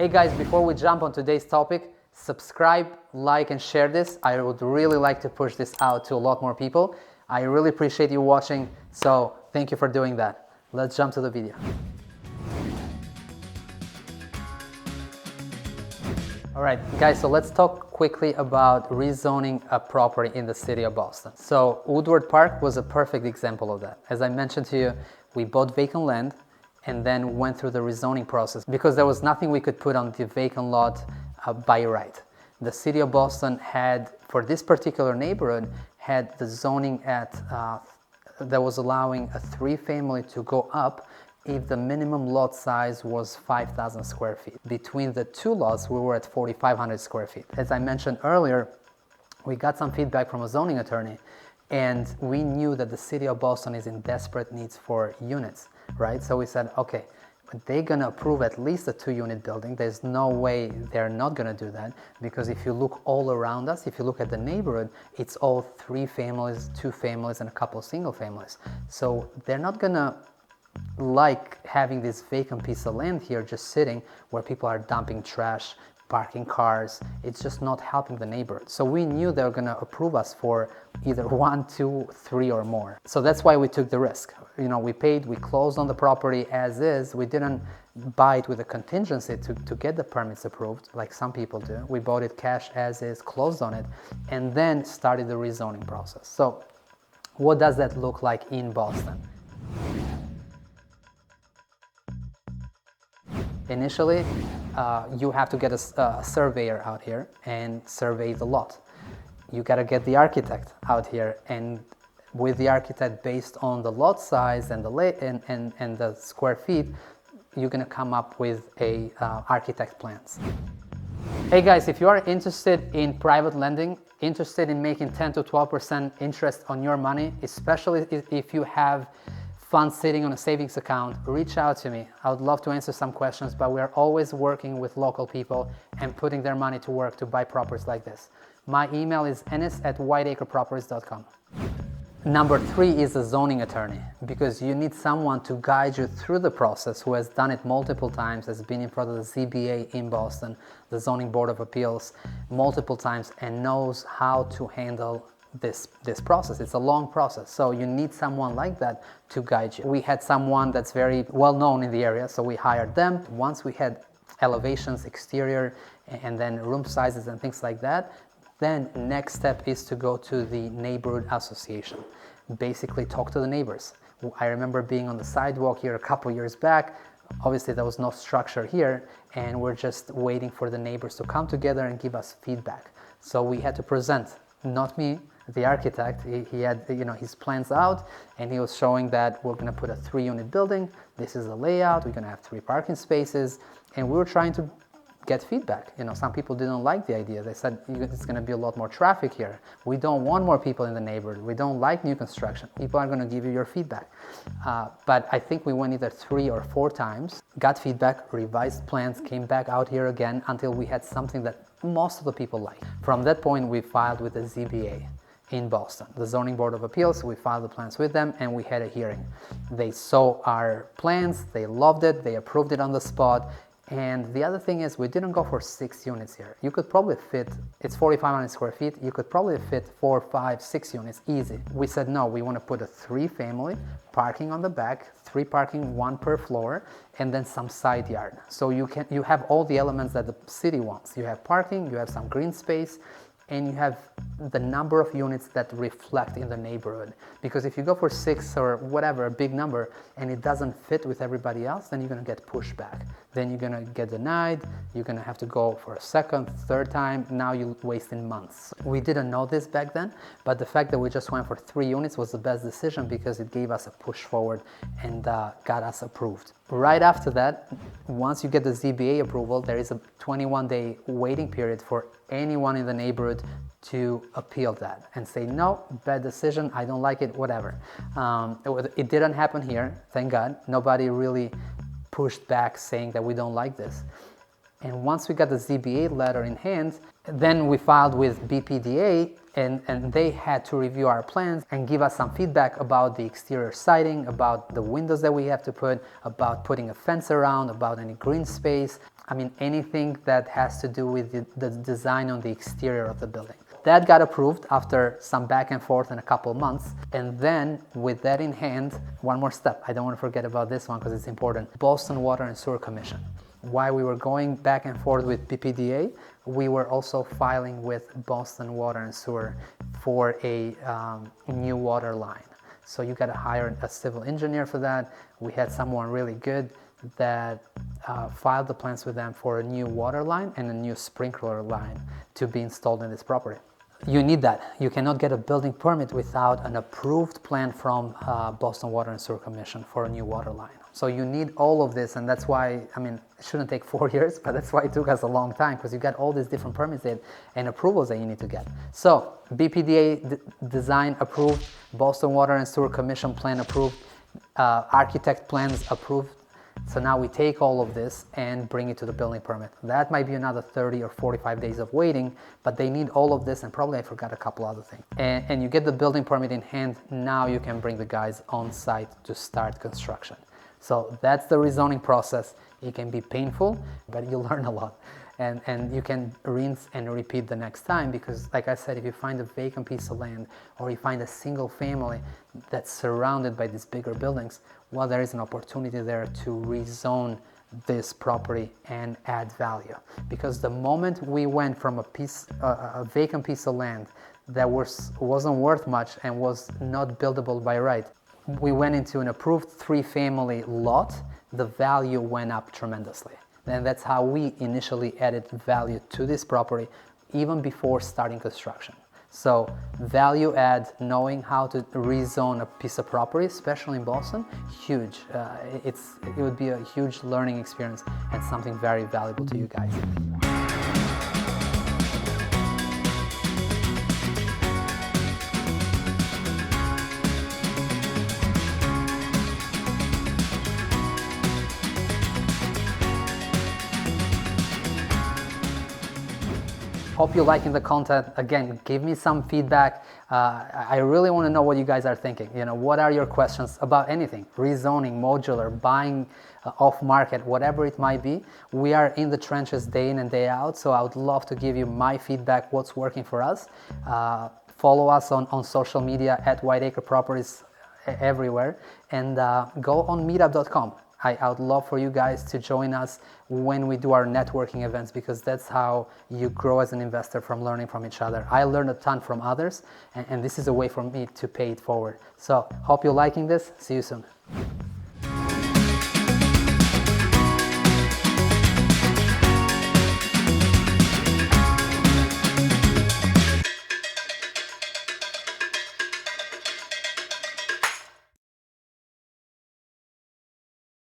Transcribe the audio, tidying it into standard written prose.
Hey guys, before we jump on today's topic, subscribe, like, and share this. I would really like to push this out to a lot more people. I really appreciate you watching, so thank you for doing that. Let's jump to the video. All right, guys, so let's talk quickly about rezoning a property in the city of Boston. So Woodward Park was a perfect example of that. As I mentioned to you, we bought vacant land and then went through the rezoning process because there was nothing we could put on the vacant lot by right. The city of Boston had, for this particular neighborhood, had the zoning at that was allowing a 3-family to go up if the minimum lot size was 5,000 square feet. Between the two lots, we were at 4,500 square feet. As I mentioned earlier, we got some feedback from a zoning attorney, and we knew that the city of Boston is in desperate needs for units, right? So we said, okay, they're gonna approve at least a 2-unit building. There's no way they're not gonna do that, because if you look all around us, if you look at the neighborhood, it's all 3 families, 2 families, and a couple of single families. So they're not gonna like having this vacant piece of land here just sitting where people are dumping trash, parking cars. It's just not helping the neighborhood. So we knew they were going to approve us for either 1, 2, 3 or more. So that's why we took the risk. You know, we paid, we closed on the property as is. We didn't buy it with a contingency to get the permits approved like some people do. We bought it cash as is, closed on it, and then started the rezoning process. So what does that look like in Boston? Initially, you have to get a surveyor out here and survey the lot. You got to get the architect out here, and with the architect, based on the lot size and the square feet, you're going to come up with a architect plans. Hey guys, if you are interested in private lending, interested in making 10 to 12% interest on your money, especially if you have funds sitting on a savings account, reach out to me. I would love to answer some questions, but we're always working with local people and putting their money to work to buy properties like this. My email is enis@whiteacreproperties.com. Number 3 is a zoning attorney, because you need someone to guide you through the process who has done it multiple times, has been in front of the ZBA in Boston, the Zoning Board of Appeals, multiple times, and knows how to handle this process. It's a long process, so you need someone like that to guide you. We had someone that's very well known in the area, so we hired them. Once we had elevations, exterior, and then room sizes and things like that, then next step is to go to the neighborhood association. Basically talk to the neighbors. I remember being on the sidewalk here a couple years back. Obviously there was no structure here, and we're just waiting for the neighbors to come together and give us feedback. So we had to present, not me, the architect. He had, you know, his plans out, and he was showing that we're going to put a 3-unit building. This is the layout. We're going to have 3 parking spaces, and we were trying to get feedback. You know, some people didn't like the idea. They said it's going to be a lot more traffic here. We don't want more people in the neighborhood. We don't like new construction. People are going to give you your feedback. But I think we went either 3 or 4 times, got feedback, revised plans, came back out here again until we had something that most of the people liked. From that point, we filed with the ZBA in Boston, the Zoning Board of Appeals. We filed the plans with them, and we had a hearing. They saw our plans, they loved it, they approved it on the spot. And the other thing is, we didn't go for 6 units here. You could probably fit, it's 4,500 square feet, you could probably fit 4, 5, 6 units easy. We said no, we want to put a 3-family, parking on the back, 3 parking, 1 per floor, and then some side yard. So you have all the elements that the city wants. You have parking, you have some green space, and you have the number of units that reflect in the neighborhood. Because if you go for 6 or whatever, a big number, and it doesn't fit with everybody else, then you're gonna get pushed back. Then you're gonna get denied, you're gonna have to go for a 2nd, 3rd time, now you're wasting months. We didn't know this back then, but the fact that we just went for 3 units was the best decision, because it gave us a push forward and got us approved. Right after that, once you get the ZBA approval, there is a 21-day waiting period for anyone in the neighborhood to appeal that and say, no, bad decision, I don't like it, whatever. It didn't happen here, thank God. Nobody really pushed back saying that we don't like this. And once we got the ZBA letter in hand, then we filed with BPDA, and they had to review our plans and give us some feedback about the exterior siding, about the windows that we have to put, about putting a fence around, about any green space. I mean, anything that has to do with the design on the exterior of the building. That got approved after some back and forth in a couple of months. And then with that in hand, one more step. I don't want to forget about this one because it's important. Boston Water and Sewer Commission. While we were going back and forth with BPDA, we were also filing with Boston Water and Sewer for a new water line. So you got to hire a civil engineer for that. We had someone really good that filed the plans with them for a new water line and a new sprinkler line to be installed in this property. You need that. You cannot get a building permit without an approved plan from Boston Water and Sewer Commission for a new water line. So you need all of this, and that's why, I mean, it shouldn't take 4 years, but that's why it took us a long time, because you got all these different permits and approvals that you need to get. So BPDA design approved, Boston Water and Sewer Commission plan approved, architect plans approved. So now we take all of this and bring it to the building permit. That might be another 30 or 45 days of waiting, but they need all of this, and probably I forgot a couple other things. And you get the building permit in hand, now you can bring the guys on site to start construction. So that's the rezoning process. It can be painful, but you learn a lot. And you can rinse and repeat the next time, because like I said, if you find a vacant piece of land or you find a single family that's surrounded by these bigger buildings, well, there is an opportunity there to rezone this property and add value. Because the moment we went from a vacant piece of land that wasn't worth much and was not buildable by right, we went into an approved 3-family lot, the value went up tremendously. And that's how we initially added value to this property even before starting construction. So value add, knowing how to rezone a piece of property, especially in Boston, huge. It would be a huge learning experience and something very valuable to you guys. Hope you're liking the content. Again, give me some feedback. I really want to know what you guys are thinking. You know, what are your questions about anything? Rezoning, modular, buying off market, whatever it might be. We are in the trenches day in and day out, so I would love to give you my feedback, what's working for us. Follow us on social media at Whiteacre Properties everywhere, and go on meetup.com. I would love for you guys to join us when we do our networking events, because that's how you grow as an investor, from learning from each other. I learned a ton from others, and this is a way for me to pay it forward. So hope you're liking this. See you soon.